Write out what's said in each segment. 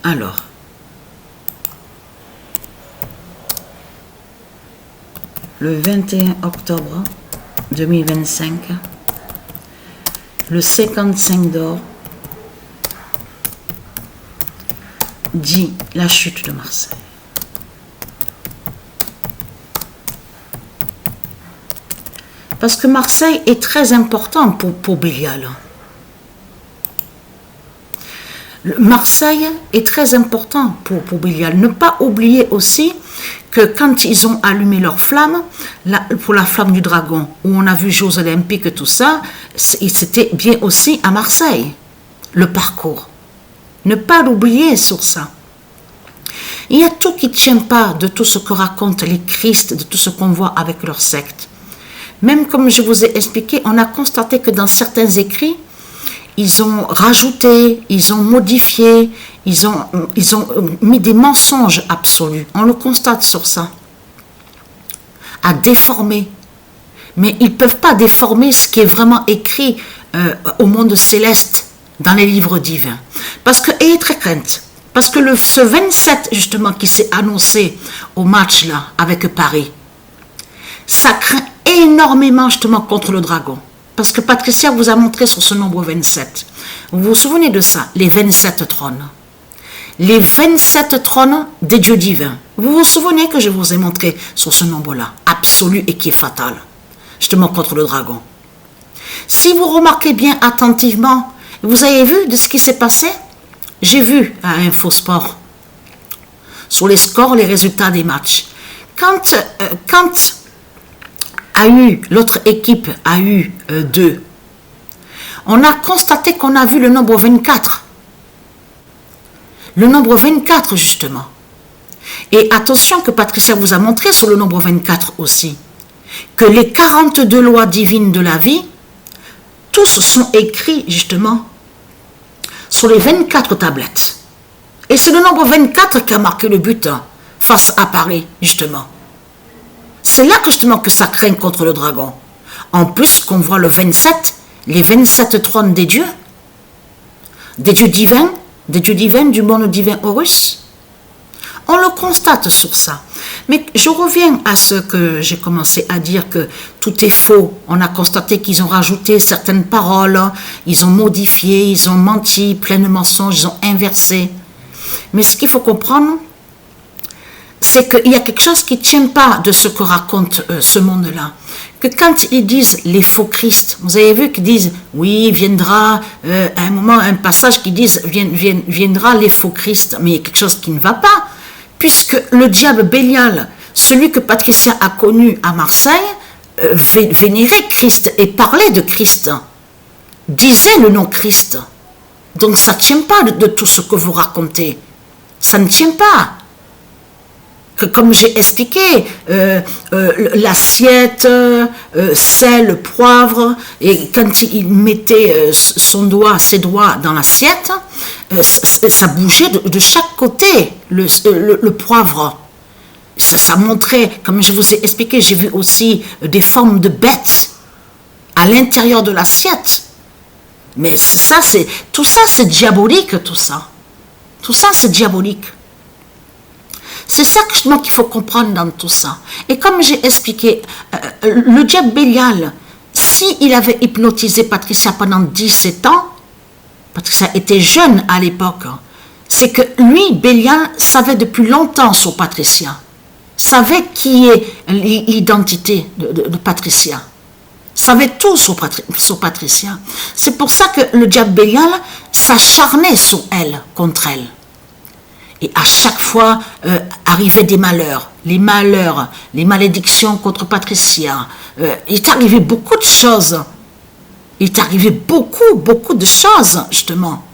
Alors, le 21 octobre 2025, le 55 d'or dit la chute de Marseille. Parce que Marseille est très important pour Bélial. Marseille est très important pour Bélial. Ne pas oublier aussi que quand ils ont allumé leur flamme, pour la flamme du dragon, où on a vu Jeux olympiques et tout ça, c'était bien aussi à Marseille, le parcours. Ne pas l'oublier sur ça. Il y a tout qui ne tient pas de tout ce que racontent les Christ, de tout ce qu'on voit avec leur secte. Même comme je vous ai expliqué, on a constaté que dans certains écrits, ils ont rajouté, ils ont modifié, ils ont mis des mensonges absolus. On le constate sur ça. À déformer. Mais ils ne peuvent pas déformer ce qui est vraiment écrit au monde céleste, dans les livres divins. Parce que, ayez très crainte, parce que ce 27, justement, qui s'est annoncé au match, là, avec Paris, ça craint énormément, justement, contre le dragon. Parce que Patricia vous a montré sur ce nombre 27. Vous vous souvenez de ça, les 27 trônes. Les 27 trônes des dieux divins. Vous vous souvenez que je vous ai montré sur ce nombre-là, absolu et qui est fatal, justement contre le dragon. Si vous remarquez bien attentivement, vous avez vu de ce qui s'est passé? J'ai vu à Infosport, sur les scores, les résultats des matchs. Quand l'autre équipe a eu 2, on a constaté qu'on a vu le nombre 24. Le nombre 24, justement. Et attention que Patricia vous a montré sur le nombre 24 aussi, que les 42 lois divines de la vie, tous sont écrits, justement, sur les 24 tablettes. Et c'est le nombre 24 qui a marqué le but face à Paris, justement. C'est là que justement que ça craint contre le dragon. En plus qu'on voit le 27, les 27 trônes des dieux divins, du monde divin Horus. On le constate sur ça. Mais je reviens à ce que j'ai commencé à dire, que tout est faux. On a constaté qu'ils ont rajouté certaines paroles, ils ont modifié, ils ont menti, plein de mensonges, ils ont inversé. Mais ce qu'il faut comprendre, c'est qu'il y a quelque chose qui ne tient pas de ce que raconte ce monde-là. Que quand ils disent les faux Christ, vous avez vu qu'ils disent, oui, viendra, à un moment, un passage qui disent, viendra les faux Christ, mais il y a quelque chose qui ne va pas, puisque le diable Bélial, celui que Patricia a connu à Marseille, vénérait Christ et parlait de Christ, disait le nom Christ. Donc ça ne tient pas de tout ce que vous racontez. Ça ne tient pas. Que, comme j'ai expliqué, l'assiette, sel, poivre, et quand il mettait ses doigts dans l'assiette, ça bougeait de chaque côté, le poivre. Ça montrait, comme je vous ai expliqué, j'ai vu aussi des formes de bêtes à l'intérieur de l'assiette. Mais tout ça, c'est diabolique, tout ça. Tout ça, c'est diabolique. C'est ça qu'il faut comprendre dans tout ça. Et comme j'ai expliqué, le diable Bélial, s'il avait hypnotisé Patricia pendant 17 ans, Patricia était jeune à l'époque, c'est que lui, Bélial, savait depuis longtemps sur Patricia, savait qui est l'identité de Patricia, savait tout sur Patricia. C'est pour ça que le diable Bélial s'acharnait sur elle, contre elle. Et à chaque fois, arrivaient des malheurs, les malédictions contre Patricia. Il est arrivé beaucoup de choses. Il est arrivé beaucoup de choses, justement.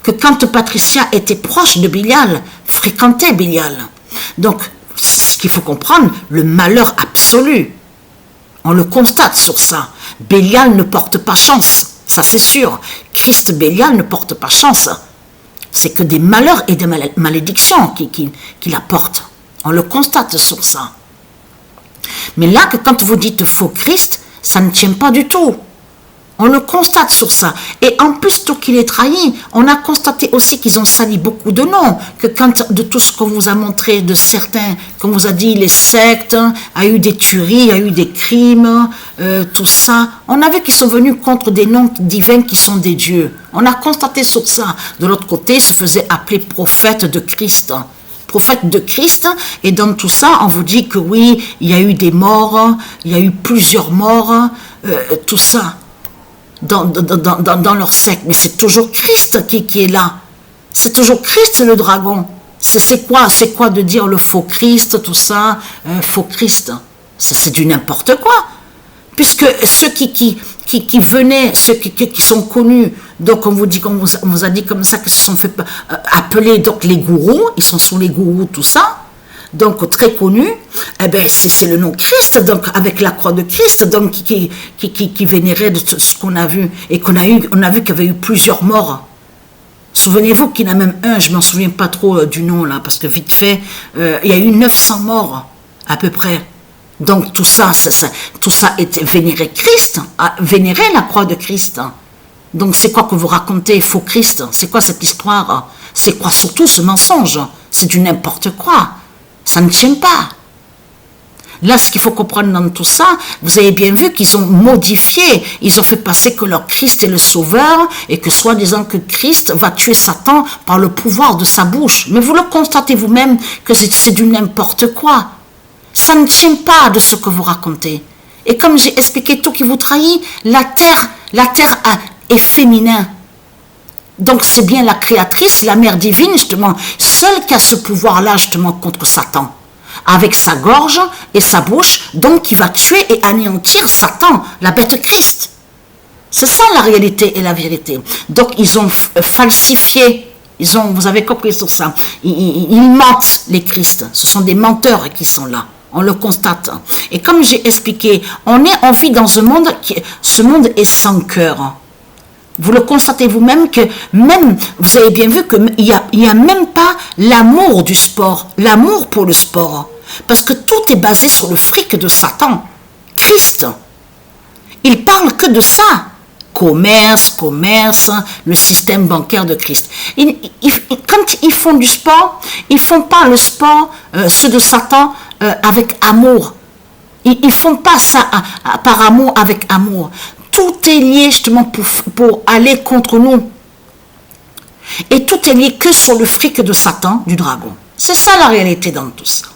Que quand Patricia était proche de Bélial, fréquentait Bélial. Donc, ce qu'il faut comprendre, le malheur absolu. On le constate sur ça. Bélial ne porte pas chance, ça c'est sûr. Christ Bélial ne porte pas chance. C'est que des malheurs et des malédictions qu'il apporte. On le constate sur ça. Mais là, que quand vous dites faux Christ, ça ne tient pas du tout. On le constate sur ça. Et en plus, tout qu'il est trahi, on a constaté aussi qu'ils ont sali beaucoup de noms. Que quand, de tout ce qu'on vous a montré, de certains, comme vous a dit, les sectes, a eu des tueries, a eu des crimes, tout ça. On a vu qu'ils sont venus contre des noms divins qui sont des dieux. On a constaté sur ça. De l'autre côté, ils se faisaient appeler prophètes de Christ. Prophète de Christ, et dans tout ça, on vous dit que oui, il y a eu des morts, il y a eu plusieurs morts, tout ça. Dans leur secte, mais c'est toujours Christ qui est là. C'est toujours Christ le dragon. C'est quoi de dire le faux Christ, tout ça, faux Christ. C'est du n'importe quoi. Puisque ceux qui venaient, ceux qui sont connus, donc on vous a dit comme ça, que se sont fait appeler donc les gourous, ils sont sous les gourous, tout ça. Donc très connu, eh ben c'est le nom Christ, donc avec la croix de Christ, donc qui vénérait de ce qu'on a vu, et on a vu qu'il y avait eu plusieurs morts. Souvenez-vous qu'il y en a même un, je m'en souviens pas trop du nom là, parce que vite fait, il y a eu 900 morts à peu près. Donc tout ça était vénéré Christ, vénéré la croix de Christ. Donc c'est quoi que vous racontez, faux Christ? C'est quoi cette histoire? C'est quoi surtout ce mensonge? C'est du n'importe quoi. Ça ne tient pas. Là, ce qu'il faut comprendre dans tout ça, vous avez bien vu qu'ils ont modifié, ils ont fait passer que leur Christ est le sauveur et que soi-disant que Christ va tuer Satan par le pouvoir de sa bouche. Mais vous le constatez vous-même que c'est du n'importe quoi. Ça ne tient pas de ce que vous racontez. Et comme j'ai expliqué, tout qui vous trahit, la terre est féminin. Donc c'est bien la créatrice, la mère divine, justement, seule qui a ce pouvoir-là, justement, contre Satan. Avec sa gorge et sa bouche, donc qui va tuer et anéantir Satan, la bête Christ. C'est ça la réalité et la vérité. Donc ils ont falsifié, vous avez compris sur ça, ils mentent les Christ, ce sont des menteurs qui sont là. On le constate. Et comme j'ai expliqué, on vit dans un monde ce monde est sans cœur. Vous le constatez vous-même que même, vous avez bien vu qu'il n'y a même pas l'amour du sport, l'amour pour le sport. Parce que tout est basé sur le fric de Satan. Christ. Il parle que de ça. Commerce, le système bancaire de Christ. Quand ils font du sport, ils ne font pas le sport, ceux de Satan, avec amour. Ils ne font pas ça par amour, avec amour. Tout est lié justement pour aller contre nous. Et tout est lié que sur le fric de Satan, du dragon. C'est ça la réalité dans tout ça.